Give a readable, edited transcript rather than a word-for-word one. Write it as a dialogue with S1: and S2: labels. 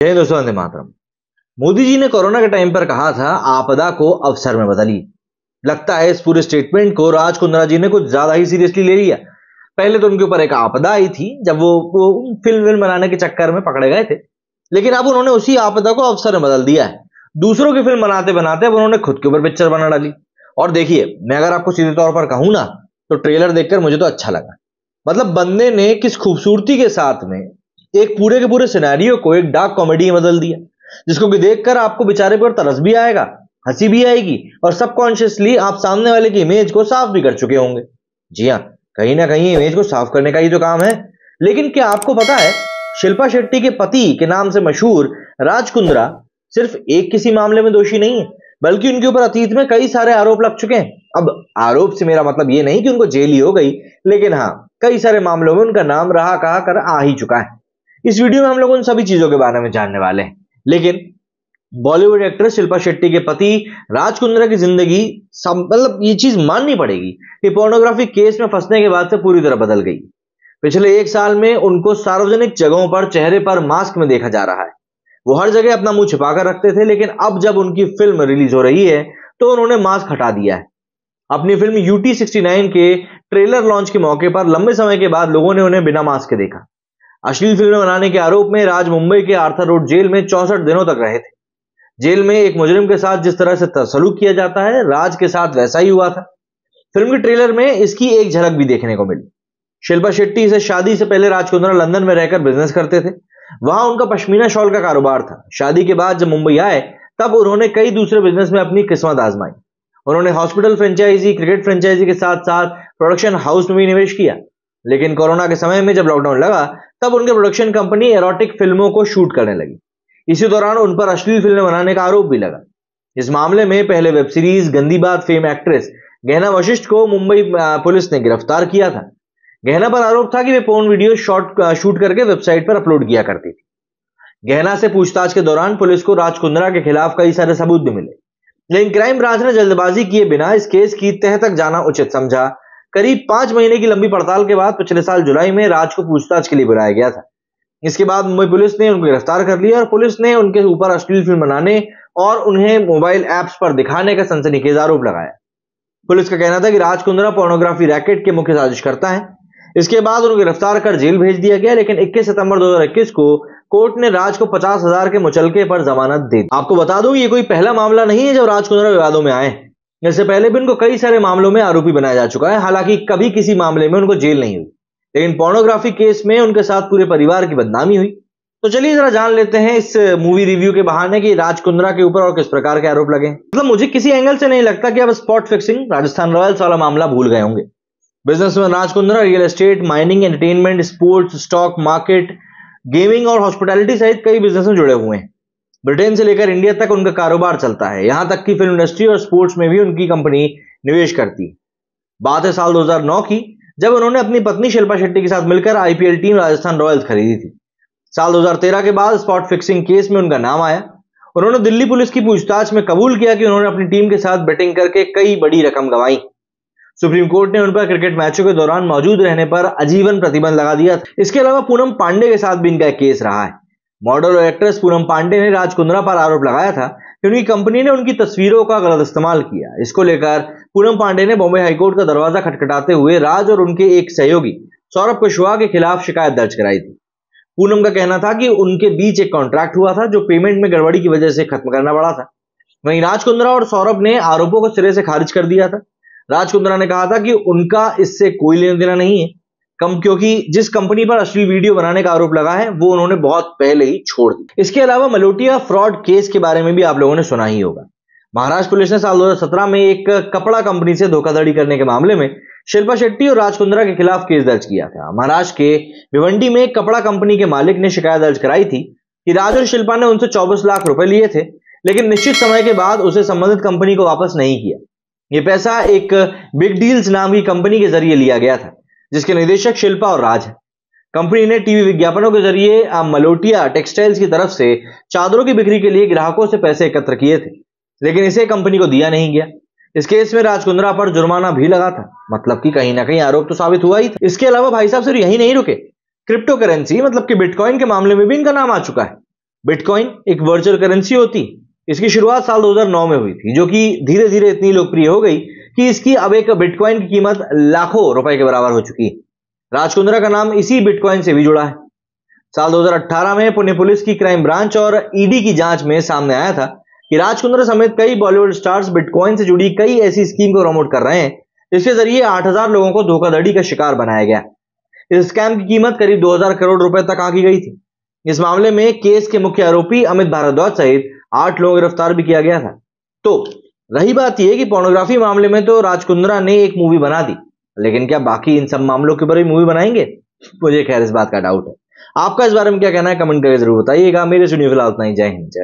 S1: जय दोस्तों, वंदे मातरम। मोदी जी ने कोरोना के टाइम पर कहा था आपदा को अवसर में बदलिए। लगता है इस पूरे स्टेटमेंट को राज कुंद्रा जी ने कुछ ज्यादा ही सीरियसली ले लिया। पहले तो उनके ऊपर एक आपदा आई थी जब वो फिल्म बनाने के चक्कर में पकड़े गए थे, लेकिन अब उन्होंने उसी आपदा को अवसर में बदल दिया है। दूसरों की फिल्म बनाते बनाते अब उन्होंने खुद के ऊपर पिक्चर बना डाली। और देखिए, मैं अगर आपको सीधे तौर पर कहूं ना, तो ट्रेलर देखकर मुझे तो अच्छा लगा। मतलब बंदे ने किस खूबसूरती के साथ में एक पूरे के पूरे सिनेरियो को एक डार्क कॉमेडी में बदल दिया, जिसको कि देखकर आपको बेचारे पर तरस भी आएगा, हंसी भी आएगी और सबकॉन्शियसली आप सामने वाले की इमेज को साफ भी कर चुके होंगे। जी हाँ, कहीं ना कहीं इमेज को साफ करने का ही तो काम है। लेकिन क्या आपको पता है, शिल्पा शेट्टी के पति के नाम से मशहूर राज कुंद्रा सिर्फ एक किसी मामले में दोषी नहीं है, बल्कि उनके ऊपर अतीत में कई सारे आरोप लग चुके हैं। अब आरोप से मेरा मतलब ये नहीं कि उनको जेल ही हो गई, लेकिन हाँ, कई सारे मामलों में उनका नाम रहा कहा कर आ ही चुका है। इस वीडियो में हम लोग उन सभी चीजों के बारे में जानने वाले हैं। लेकिन बॉलीवुड एक्ट्रेस शिल्पा शेट्टी के पति राज कुंद्रा की जिंदगी मतलब ये चीज माननी पड़ेगी कि पोर्नोग्राफी केस में फंसने के बाद से पूरी तरह बदल गई। पिछले एक साल में उनको सार्वजनिक जगहों पर चेहरे पर मास्क में देखा जा रहा है। वो हर जगह अपना मुंह छिपाकर रखते थे, लेकिन अब जब उनकी फिल्म रिलीज हो रही है तो उन्होंने मास्क हटा दिया है। अपनी फिल्म यूटी 69 के ट्रेलर लॉन्च के मौके पर लंबे समय के बाद लोगों ने उन्हें बिना मास्क के देखा। अश्लील फिल्में बनाने के आरोप में राज मुंबई के आर्थर रोड जेल में 64 दिनों तक रहे थे। जेल में एक मुजरिम के साथ जिस तरह से सलूक किया जाता है, राज के साथ वैसा ही हुआ था। फिल्म के ट्रेलर में इसकी एक झलक भी देखने को मिली। शिल्पा शेट्टी से शादी से पहले राज कुंद्रा लंदन में रहकर बिजनेस करते थे। वहां उनका पश्मीना शॉल का कारोबार था। शादी के बाद जब मुंबई आए तब उन्होंने कई दूसरे बिजनेस में अपनी किस्मत आजमाई। उन्होंने हॉस्पिटल फ्रेंचाइजी, क्रिकेट फ्रेंचाइजी के साथ साथ प्रोडक्शन हाउस में भी निवेश किया। लेकिन कोरोना के समय में जब लॉकडाउन लगा तब उनके प्रोडक्शन कंपनी एरोटिक फिल्मों को शूट करने लगी। इसी दौरान उन पर अश्लील फिल्में बनाने का आरोप भी लगा। इस मामले में पहले वेब सीरीज गंदी बात फेम एक्ट्रेस गहना वशिष्ठ को मुंबई पुलिस ने गिरफ्तार किया था। गहना पर आरोप था कि वे पोर्न वीडियो शूट करके वेबसाइट पर अपलोड किया करती थी। गहना से पूछताछ के दौरान पुलिस को राज कुंद्रा के खिलाफ कई सारे सबूत भी मिले, लेकिन क्राइम ब्रांच ने जल्दबाजी किए बिना इस केस की तह तक जाना उचित समझा। करीब 5 महीने की लंबी पड़ताल के बाद पिछले साल जुलाई में राज को पूछताछ के लिए बुलाया गया था। इसके बाद मुंबई पुलिस ने उनको गिरफ्तार कर लिया और पुलिस ने उनके ऊपर अश्लील फिल्म बनाने और उन्हें मोबाइल ऐप्स पर दिखाने का सनसनीखेज आरोप लगाया। पुलिस का कहना था कि राज कुंद्रा पोर्नोग्राफी रैकेट के मुख्य साजिशकर्ता है। इसके बाद उनको गिरफ्तार कर जेल भेज दिया गया, लेकिन 21 सितंबर 2021 को कोर्ट ने राज को 50,000 के मुचलके पर जमानत दे दी। आपको बता दूं, ये कोई पहला मामला नहीं है जब राज कुंद्रा विवादों में आए। इससे पहले भी उनको कई सारे मामलों में आरोपी बनाया जा चुका है। हालांकि कभी किसी मामले में उनको जेल नहीं हुई, लेकिन पोर्नोग्राफी केस में उनके साथ पूरे परिवार की बदनामी हुई। तो चलिए जरा जान लेते हैं इस मूवी रिव्यू के बहाने कि राज कुंद्रा के ऊपर और किस प्रकार के आरोप लगे। मतलब मुझे किसी एंगल से नहीं लगता कि अब स्पॉट फिक्सिंग राजस्थान रॉयल्स वाला मामला भूल गए होंगे। Businessman Raj Kundra real estate, mining, entertainment, sports, stock market, gaming और हॉस्पिटैलिटी सहित कई बिजनेस में जुड़े हुए हैं। ब्रिटेन से लेकर इंडिया तक उनका कारोबार चलता है। यहां तक कि फिल्म इंडस्ट्री और स्पोर्ट्स में भी उनकी कंपनी निवेश करती है। बात है साल 2009 की, जब उन्होंने अपनी पत्नी शिल्पा शेट्टी के साथ मिलकर आईपीएल टीम राजस्थान रॉयल्स खरीदी थी। साल 2013 के बाद स्पॉट फिक्सिंग केस में उनका नाम आया। उन्होंने दिल्ली पुलिस की पूछताछ में कबूल किया कि उन्होंने अपनी टीम के साथ बेटिंग करके कई बड़ी रकम गंवाई। सुप्रीम कोर्ट ने उन पर क्रिकेट मैचों के दौरान मौजूद रहने पर आजीवन प्रतिबंध लगा दिया था। इसके अलावा पूनम पांडे के साथ भी इनका एक केस रहा है। मॉडल और एक्ट्रेस पूनम पांडे ने राज कुंद्रा पर आरोप लगाया था कि उनकी कंपनी ने उनकी तस्वीरों का गलत इस्तेमाल किया। इसको लेकर पूनम पांडे ने बॉम्बे हाईकोर्ट का दरवाजा खटखटाते हुए राज और उनके एक सहयोगी सौरभ कुशवाहा के खिलाफ शिकायत दर्ज कराई थी। पूनम का कहना था कि उनके बीच एक कॉन्ट्रैक्ट हुआ था जो पेमेंट में गड़बड़ी की वजह से खत्म करना पड़ा था। वहीं राज कुंद्रा और सौरभ ने आरोपों को सिरे से खारिज कर दिया था। राज कुंद्रा ने कहा था कि उनका इससे कोई लेना देना नहीं है, क्योंकि जिस कंपनी पर अश्लील वीडियो बनाने का आरोप लगा है वो उन्होंने बहुत पहले ही छोड़ दी। इसके अलावा मलोटिया फ्रॉड केस के बारे में भी आप लोगों ने सुना ही होगा। महाराष्ट्र पुलिस ने साल 2017 में एक कपड़ा कंपनी से धोखाधड़ी करने के मामले में शिल्पा शेट्टी और राज कुंद्रा के खिलाफ केस दर्ज किया था। महाराष्ट्र के भिवंडी में एक कपड़ा कंपनी के मालिक ने शिकायत दर्ज कराई थी कि राज और शिल्पा ने उनसे 24 लाख रुपए लिए थे, लेकिन निश्चित समय के बाद उसे संबंधित कंपनी को वापस नहीं किया। यह पैसा एक बिग डील्स नाम की कंपनी के जरिए लिया गया था, जिसके निदेशक शिल्पा और राज है। कंपनी ने टीवी विज्ञापनों के जरिए मलोटिया टेक्सटाइल्स की तरफ से चादरों की बिक्री के लिए ग्राहकों से पैसे एकत्र किए थे, लेकिन इसे कंपनी को दिया नहीं गया। इस केस में राज कुंद्रा पर जुर्माना भी लगा था। मतलब कि कहीं ना कहीं आरोप तो साबित हुआ ही था। इसके अलावा भाई साहब सिर्फ यही नहीं रुके, क्रिप्टो करेंसी मतलब कि बिटकॉइन के मामले में भी इनका नाम आ चुका है। बिटकॉइन एक वर्चुअल करेंसी होती, इसकी शुरुआत साल 2009 में हुई थी, जो कि धीरे धीरे इतनी लोकप्रिय हो गई कि इसकी अब एक बिटकॉइन की कीमत लाखों रुपए के बराबर हो चुकी है। राज कुंद्रा का नाम इसी बिटकॉइन से भी जुड़ा है। साल 2018 में पुणे पुलिस की क्राइम ब्रांच और ईडी की जांच में सामने आया था कि राज कुंद्रा समेत कई बॉलीवुड स्टार्स बिटकॉइन से जुड़ी कई ऐसी स्कीम को प्रमोट कर रहे हैं जिसके जरिए 8000 लोगों को धोखाधड़ी का शिकार बनाया गया। इस स्कैम की कीमत करीब 2000 करोड़ रुपए तक आंकी गई थी। इस मामले में केस के मुख्य आरोपी अमित भारद्वाज सहित 8 लोगों को गिरफ्तार भी किया गया था। तो रही बात यह कि पोर्नोग्राफी मामले में तो राज कुंद्रा ने एक मूवी बना दी, लेकिन क्या बाकी इन सब मामलों के ऊपर भी मूवी बनाएंगे? मुझे खैर इस बात का डाउट है। आपका इस बारे में क्या कहना है कमेंट करके जरूर बताइएगा। मेरे सुनिए फिलहाल इतना ही। जय हिंद, जय भारत।